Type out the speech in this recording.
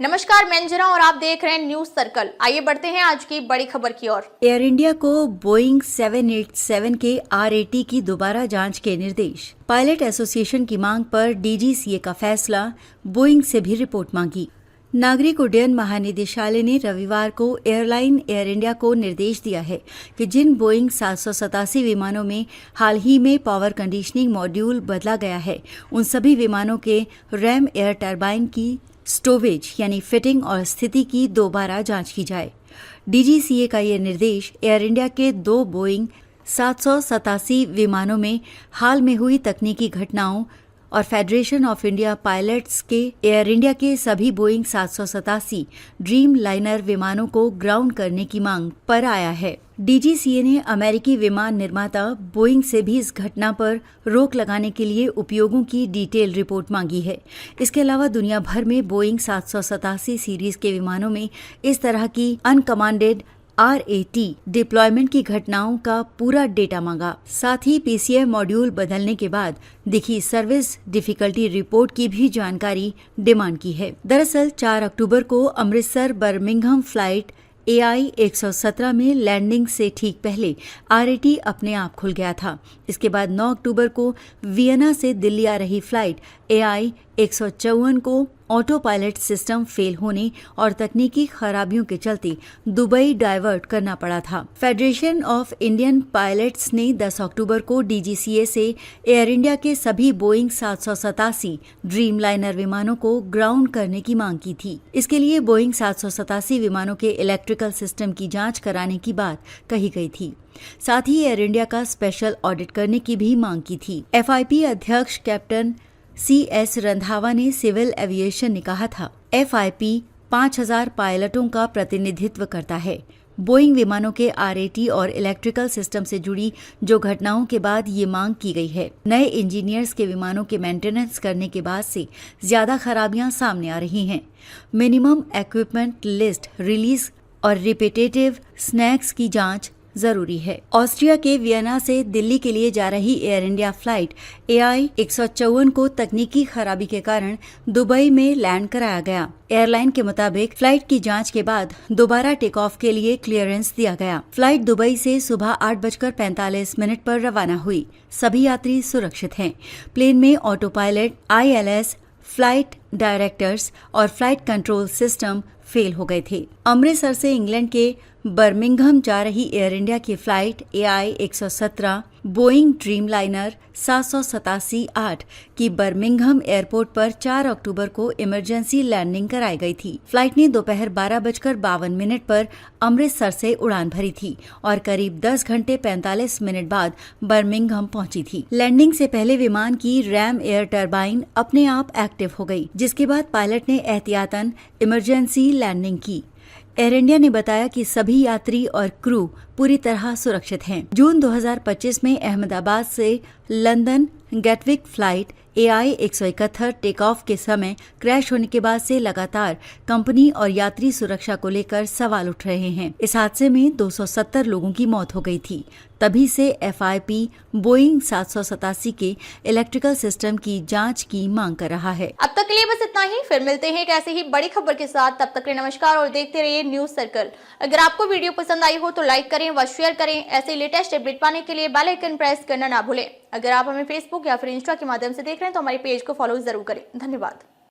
नमस्कार, मैं अंजना और आप देख रहे हैं न्यूज सर्कल। आइए बढ़ते हैं आज की बड़ी खबर की ओर। एयर इंडिया को बोइंग 787 के RAT की दोबारा जांच के निर्देश। पायलट एसोसिएशन की मांग पर DGCA का फैसला, बोइंग से भी रिपोर्ट मांगी। नागरिक उड्डयन महानिदेशालय ने रविवार को एयरलाइन एयर इंडिया को निर्देश दिया है कि जिन बोइंग 787 विमानों में हाल ही में पावर कंडीशनिंग मॉड्यूल बदला गया है, उन सभी विमानों के रैम एयर टरबाइन की स्टोवेज यानी फिटिंग और स्थिति की दोबारा जांच की जाए। DGCA का ये निर्देश एयर इंडिया के 2 बोइंग 787 विमानों में हाल में हुई तकनीकी घटनाओं और फेडरेशन ऑफ इंडिया पायलट्स के एयर इंडिया के सभी बोइंग 787 ड्रीम लाइनर विमानों को ग्राउंड करने की मांग पर आया है। DGCA ने अमेरिकी विमान निर्माता बोइंग से भी इस घटना पर रोक लगाने के लिए उपयोगों की डिटेल रिपोर्ट मांगी है। इसके अलावा दुनिया भर में बोइंग 787 सीरीज के विमानों में इस तरह की अनकमांडेड RAT डिप्लॉयमेंट की घटनाओं का पूरा डेटा मांगा। साथ ही PCI मॉड्यूल बदलने के बाद दिखी सर्विस डिफिकल्टी रिपोर्ट की भी जानकारी डिमांड की है। दरअसल 4 अक्टूबर को अमृतसर बर्मिंघम फ्लाइट AI 117 में लैंडिंग से ठीक पहले RAT अपने आप खुल गया था। इसके बाद 9 अक्टूबर को वियना से दिल्ली आ रही फ्लाइट AI 154 को ऑटो पायलट सिस्टम फेल होने और तकनीकी खराबियों के चलते दुबई डाइवर्ट करना पड़ा था। फेडरेशन ऑफ इंडियन पायलट्स ने 10 अक्टूबर को DGCA से एयर इंडिया के सभी बोइंग 787 ड्रीम लाइनर विमानों को ग्राउंड करने की मांग की थी। इसके लिए बोइंग 787 विमानों के इलेक्ट्रिकल सिस्टम की जांच कराने की बात कही गई थी। साथ ही एयर इंडिया का स्पेशल ऑडिट करने की भी मांग की थी। FIP अध्यक्ष कैप्टन CS रंधावा ने सिविल एविएशन ने कहा था, FIP 5000 पायलटों का प्रतिनिधित्व करता है। बोइंग विमानों के RAT और इलेक्ट्रिकल सिस्टम से जुड़ी जो घटनाओं के बाद ये मांग की गई है। नए इंजीनियर्स के विमानों के मेंटेनेंस करने के बाद से ज्यादा खराबियां सामने आ रही हैं। मिनिमम इक्विपमेंट लिस्ट रिलीज और रिपीटेटिव स्नैक्स की जांच जरूरी है। ऑस्ट्रिया के वियना से दिल्ली के लिए जा रही एयर इंडिया फ्लाइट AI 154 को तकनीकी खराबी के कारण दुबई में लैंड कराया गया। एयरलाइन के मुताबिक फ्लाइट की जांच के बाद दोबारा टेक ऑफ के लिए क्लियरेंस दिया गया। फ्लाइट दुबई से सुबह 8:45 पर रवाना हुई। सभी यात्री सुरक्षित हैं। प्लेन में auto pilot, ILS, flight directors और फ्लाइट कंट्रोल सिस्टम फेल हो गए थे। अमृतसर से इंग्लैंड के बर्मिंघम जा रही एयर इंडिया की flight AI 117 Boeing dream liner 787-8 की बर्मिंघम एयरपोर्ट पर 4 अक्टूबर को इमरजेंसी लैंडिंग कराई गई थी। फ्लाइट ने दोपहर 12:52 पर अमृतसर से उड़ान भरी थी और करीब 10 घंटे 45 मिनट बाद बर्मिंघम पहुंची थी। लैंडिंग से पहले विमान की रैम एयर टरबाइन अपने आप एक्टिव हो गई, जिसके बाद पायलट ने एहतियातन इमरजेंसी लैंडिंग की। एयर इंडिया ने बताया कि सभी यात्री और क्रू पूरी तरह सुरक्षित हैं। जून 2025 में अहमदाबाद से London Gatwick flight AI 171 take off के समय क्रैश होने के बाद से लगातार कंपनी और यात्री सुरक्षा को लेकर सवाल उठ रहे हैं। इस हादसे में 270 लोगों की मौत हो गई थी। तभी से FIP बोइंग 787 के इलेक्ट्रिकल सिस्टम की जांच की मांग कर रहा है। अब तक के लिए बस इतना ही। फिर मिलते हैं एक ऐसे ही बड़ी खबर के साथ। तब तक के लिए नमस्कार और देखते रहिए न्यूज सर्कल। अगर आपको वीडियो पसंद आई हो तो लाइक करें व शेयर करें। ऐसे लेटेस्ट अपडेट पाने के लिए बेल आइकन प्रेस करना ना भूलें। अगर आप हमें फेसबुक या फिर इंस्टा के माध्यम से देख रहे हैं तो हमारे पेज को फॉलो जरूर करें। धन्यवाद।